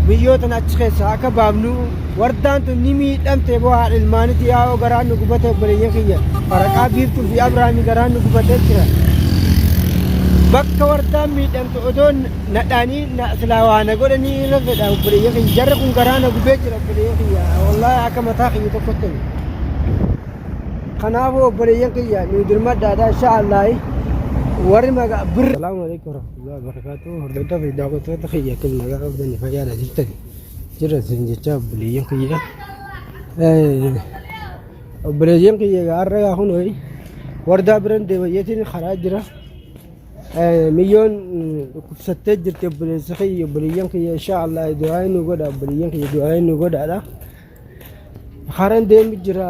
ميوتنا أشخاص هكا بابنو وردان تنمي دم تبوا الماني تياو غران نقبته بريء كيا أركا بيرتو في أبراني غران نقبته كيا بك وردان مي دم تودون نداني نسلاوانا قولني لفدا بريء كيا جركم غران نقبته بريء كيا والله هكا متاخي يتكتم خنابو بريء كيا ندير مدة إن شاء الله ورما بر السلام عليكم ورحمة الله وبركاته هردوتا في دعوة تخيّة كل ما قال بدني فجأة جتني جرت زنجتة بليين كيا بليين كيا قارة هونوي وردا برن دبيتين خراج جرا مليون ستة جرت بليسخي بليين كيا إن شاء الله دعائي نقول بليين كيا دعائي نقول على خارن دم جرا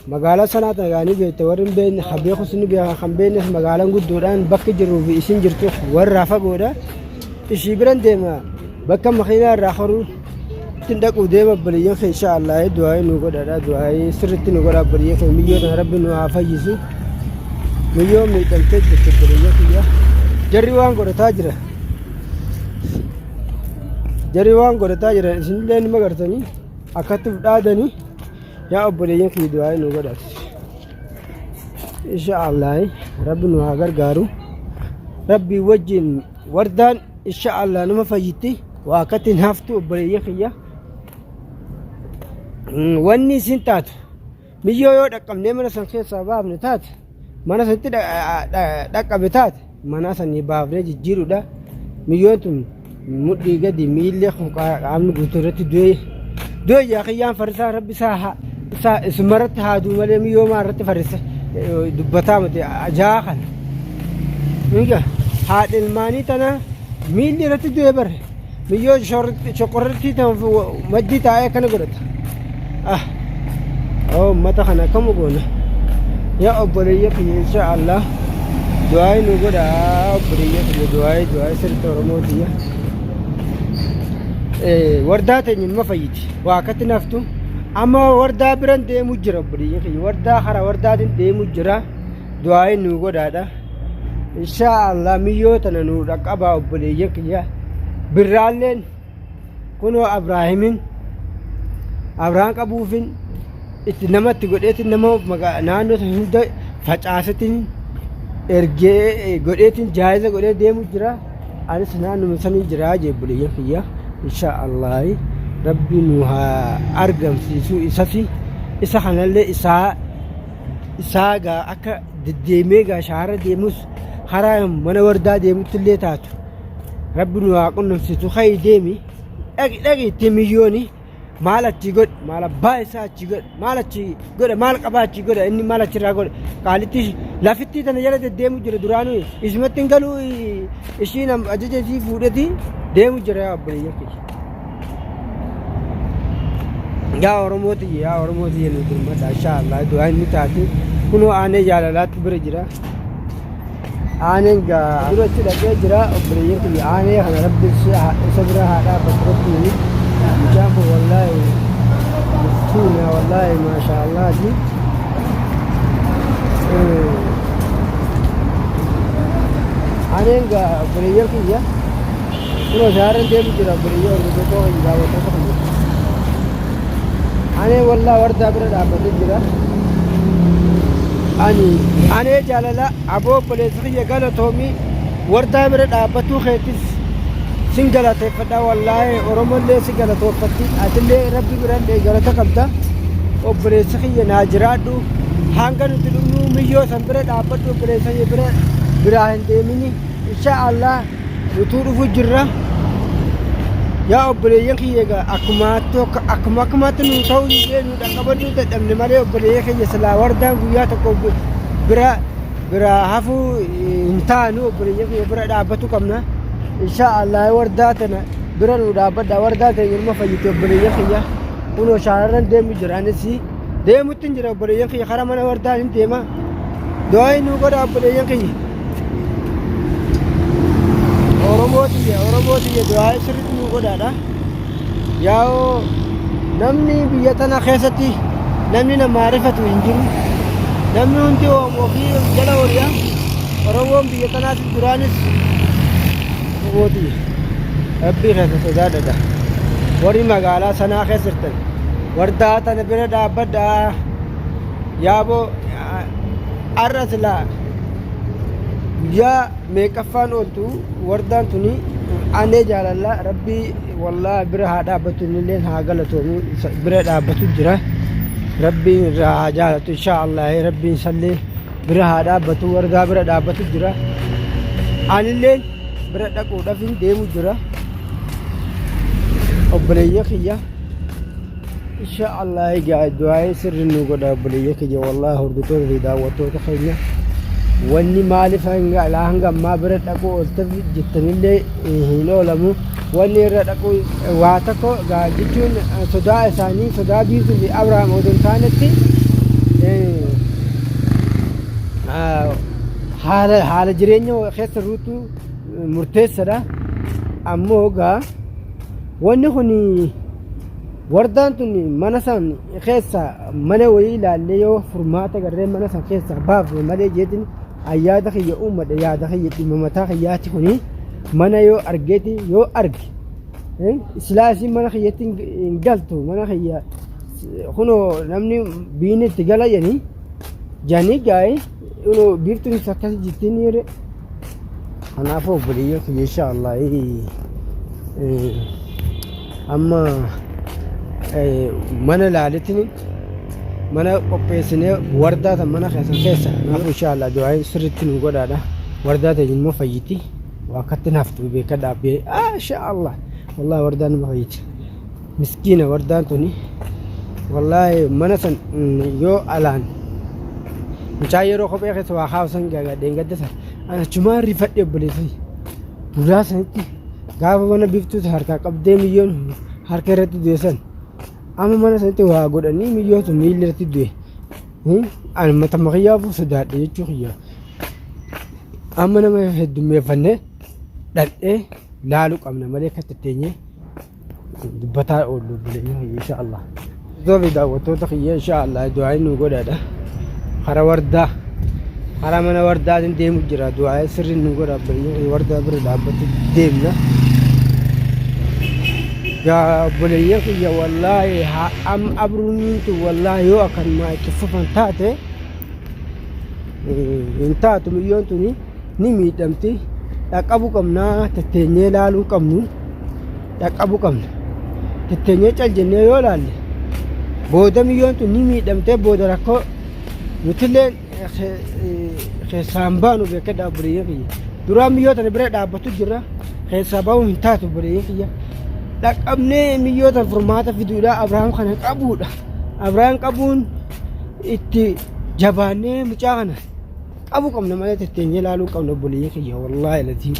magaalaa sanaa tagaanii beekte warri been habee kusni biyaa kan beenes magaalaan guddoodhaan bakki jiru fi isin jirtu warra fagoodha ishii biran deema bakka makiinaa irraa horuu ittiin dhaquu deema baliyyeen kee insha Allah du'aayi nu godhadha du'aayi sirriitti nu godha baliyyeen kee miyyoon rabbi nu haa fayyisu miyyoon miidhamtee jirtu baliyyeen kiyya jarri waan godhataa jira isinillee nima gartanii akkatti fudhaadanii يا أبو لين في دعاء نقدر إن شاء الله ربي نهاجر قارو ربي وجن وردان إن شاء الله نما فيتي وأكتن هفتو أبو لين فيا واني سنتات ميجو رقم نمنا سنخيل سباب نتات mana santi dhaqqabetat mana sani baafne jijjiiru da miyyootun mudhii gadi miillee qaamni guutuurratti du'e yaa kiyyaan farisaa rabbi isaa isumarratti haaduu malee miyyoo maarratti farisa dubbataa mate ajaa kana miga haadha ilmaanii tana miilli irratti du'e bare miyyoo shoqorratti maddii taa'ee kana godhata ummata kana akkam goona yaa obboleeyya kiyya insha Allah du'aayi nu godha obboleeyya kiyya du'aayi sirriitti Oromootiyya wardaa teenya nima fayyiti waa akkatti naftu amma wardaa biran deemu jira obboleeyya kiyya wardaa hara wardaatiin deemu jira du'aayi nu godhaadha insha Allah miyyoo tana nu dhaqqabaa obboleeyya kiyya birraalleen kunoo Abraahimin Abrahaan qabuufin itti namatti godheetiin nama naannoo hunda facaasatiin ergee godheetiin jaayiza godhee deemu jira anis naannoo sanii jira jeebbuleeyya kiyya insha Allah rabbi nu haa argamsiisu isa kanallee isaa gaa akka deddeemee gaa shaara deemus karaa mana wardaa deemuttillee taatu rabbi nu haa qunnamsiisu kayii deemi dhaqi itti miyyooni maal achi god maal abbaa isaa achi god maal achi godha maal qabaa achi godha inni maal achirraa godha qaalitti lafitti tana jala deddeemu jira duraanuu isumatti hin galuu ishiin ajaja isii fuudheti deemu jira yaa obboleeyya kiyya yaa Oromooti nu dirmata insha Allah du'aa inni taate kunoo aanee jaalalaatti bira jira aaneen gaa durachi dhaqee jira obboleeyya kiyya aanee kana rabbi isa bira haa dhaabbatu rabbi جابوا والله مسكينة والله ما شاء الله دي أنا بريء كذا كل شهرين ديم جرا بريء ورجوكو يجاوب تكمل أنا والله ورد أبرد أبرد جرا أنا جاللا أبو بليسكي يقال تومي ورد أبرد أبتو خيتيس سنجلا تفدا والله ورمله سنجلا توفتي أتلي ربي بران دي غلطة كبدا وبريسخي ناجرادو هانغن تلومو ميو سنبرد أبد وبريسخي براهن ديميني إن شاء الله وتورو فجرة يا أبريان كيجا أكماتو نوتاو يجينو دكابدو تدمن مالي أبريان كيجا سلا وردان غويا تكو برا هافو انتانو أبريان كيجا برا دابتو كمنا إن شاء الله ورداتنا برا ودابدا ورداتنا يرمى فيتو أبريان كيجا ونو شهران ديم جرانسي ديم تنجرا أبريان كيجا خرامنا وردان ديما دعاي نوكر أبريان كيجا Oromooti du'aa sirriitti nu godhaadha yaa'oo namni biyya tana keessatti namni nama rifatu hin jiru namni hundi ofii jala horiyaa Oromoon biyya tanaas duraanis Oromooti ربي خير سدادة وري مقالة سنة خسرتن وردات أنا بردا بدا يابو أرس لا يا ميكفان أولتو وردان توني أنا جال الله ربي والله برها دابتو نلين هاقلتو بردا بتو جرا ربي راجعت إن شاء الله ربي يسلي برها دابتو وردا بردا بتو جرا أنا اللين بردا كودا فين ديمو جرا أبليه خيا إن شاء الله قاعد دعاء سر النقود أبليه خيا والله هردتو ريدا وتو تخيل واني مالي فانغا لاهنغا ما برد اكو التفي جتنيلي هيلو لمو واني رد اكو واتكو غا جتون صدا ثاني صدا بيرتو بي ابراهيم ودن ثانتي حال جرينيو خيس روتو مرتسرا اموغا واني خني وردانتني منسان خيسا منوي لاليو فرماتا غري منسان خيسا باف مالي جيتني أيادك يا أمة أيادك يا تيمتك يا تكوني من يو أرجتي يو أرج سلاسي من خيتين إنجلتو من خيا خنو نمني بيني تجلا يعني جاني جاي إنه بيرتوني سكاسي جتني ر أنا فوق بريء إن شاء الله أما من لالتني mana qopheessine wardaa mana keessa naaf inshallah du'aa sirriitti nu godhaadha wardaa ta'e immoo fayyiti wakkatti naaftu beeka dhaabee inshallah wallahi wardaan nu fayyiti miskiina wardaan tuni wallahi mana san yoo alaan mucaa yeroo kophee keessa waa haawasan gaagadheen gaddasa ana chumaa rifadhe obboleessi duraa sanitti gaafa mana biftuutu harkaa qabdee miyyoon harka irratti du'eessan amma mana sanatti waa godhanii miyyootu miilli irratti du'e ani mata makiyyaafuu sodaadhe jechuu kiyya amma nama heddummeeffannee dhandhee laaluu qabna malee akka tatteenyee dubbataa oollu buleenya insha Allah zoofi daawwattoota kiyya insha Allah du'aa nu godhaadha hara wardaa hara mana wardaatiin deemu jira du'aa sirri nu godha buleenya wardaa bira dhaabbatu deemna يا بليك يا والله أم أبرونيت والله يو أكن ما كففن تاتي إنتات مليون توني نمي دمتي ياك أبو كمنا تتني لالو كمنو ياك أبو كمنا تتني تلجني يو لالي بودا مليون توني نمي دمتي بودا ركو مثلين خسامبانو بكدا بليك درام مليون تاني بريد أبتو جرا خسابانو إنتاتو بليك يا لقمني ميوتا فرماتا في دولا أبراهيم خان قبودا أبراهيم قبون إتي جباني مجانا أبو كم نمالي تتنجي لالو كم نبوليك يا والله الذي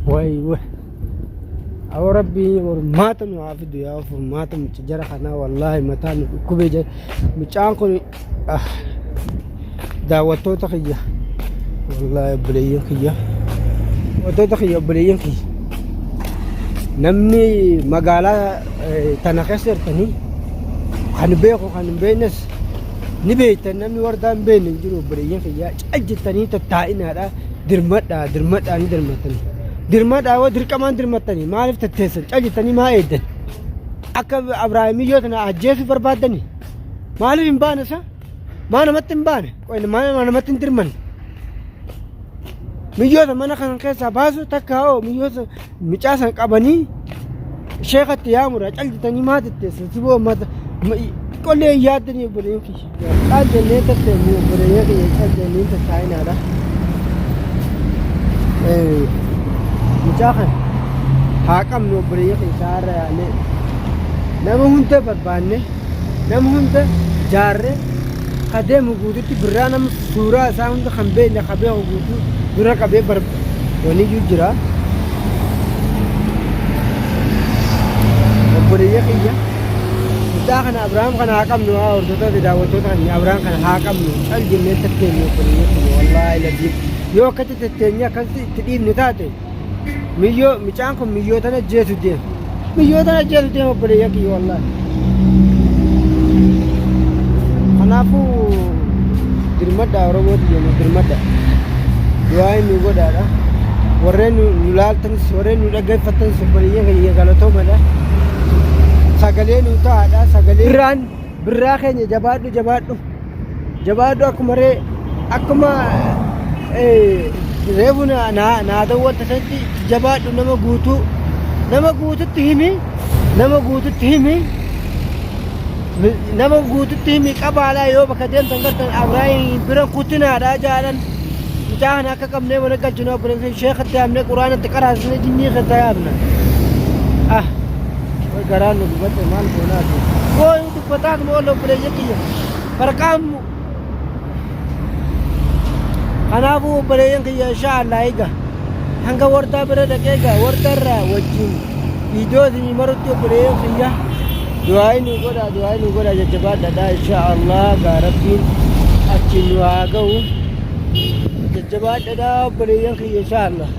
واي واي أو ربي ورماتا نوافد يا فرماتا متجرى خنا والله متان كوبيجا مجانكو دعوتو تخيا والله بليك يا وتوتا خي بلينكي نمني مقالة تناقصر تاني خنبيخو خنبينس نبيت نمني وردان بين نجرو بلينكي يا أجل تاني تتائن هذا درمت أني درمتني درمت أو در كمان درمتني ما عرفت تتسل أجل تاني ما أيدن أكب أبراهيم يوتنا أجيس بربادني ما عرف إمبانسا ما نمتن بان وين ما نمتن درمن ميوتا مانا كان كيسا باسو تكاو ميوتا ميچاسان قبني شيخت يامر اجل تاني ما تتسل سبو ما كل يادني بريوكي قال جنيه تتمو بريوكي قال جنيه تتاين هذا ميچاخن حاكم نو بريوكي سار يعني نمو هنته بربانه نمو هنته جاره قدم وجودتي برانم سورة ساوند خمبة نخبيه وجودو دورا كبيه بر وني يجرا وبريه كيا داخل أبراهيم كان حاكم نواه وردتا بداوته كان أبراهيم كان حاكم نواه الجنة تتني وبريه كيا والله الذي يو كت تتني كان تدين نتاته ميو ميچانكم ميو تنا جيسو دين ميو تنا جيسو دين وبريه كيا والله Anafu dirmada robot dia dirmada doain ni gua dah warreen nu laaltanis warreen nu dhaggeeffattanis obboleeyyan keenya galatoomadha. Sagalee nu ta'aadha sagalee birraa keenya jabaadhu akkuma reefu naa daawwatta sanatti jabaadhu nama guututti himi qabaalaa yoo bakka deemtan gartan Abrahaam bira kutinaadha jaalan mucaan akka qabnee mana galchinu obboleessa sheekatti yaamnee quraanatti qaraasne jinnii keessa yaabna garaan nu dubbate maal goonaati ooyu dubbataat moo obboleeyya kiyya barqaamu kanaafuu obboleeyyan kiyya inshaallah egaa hanga wardaa bira dhaqee egaa wardarraa wajjin viidiyoo isinii marutti obboleeyyan kiyya du'aayi nu godha jajjabaadhadha inshaallah gaa rabbiin achi nu haa ga'u jajjabaadhadha obboleeyyan kiyya inshaallah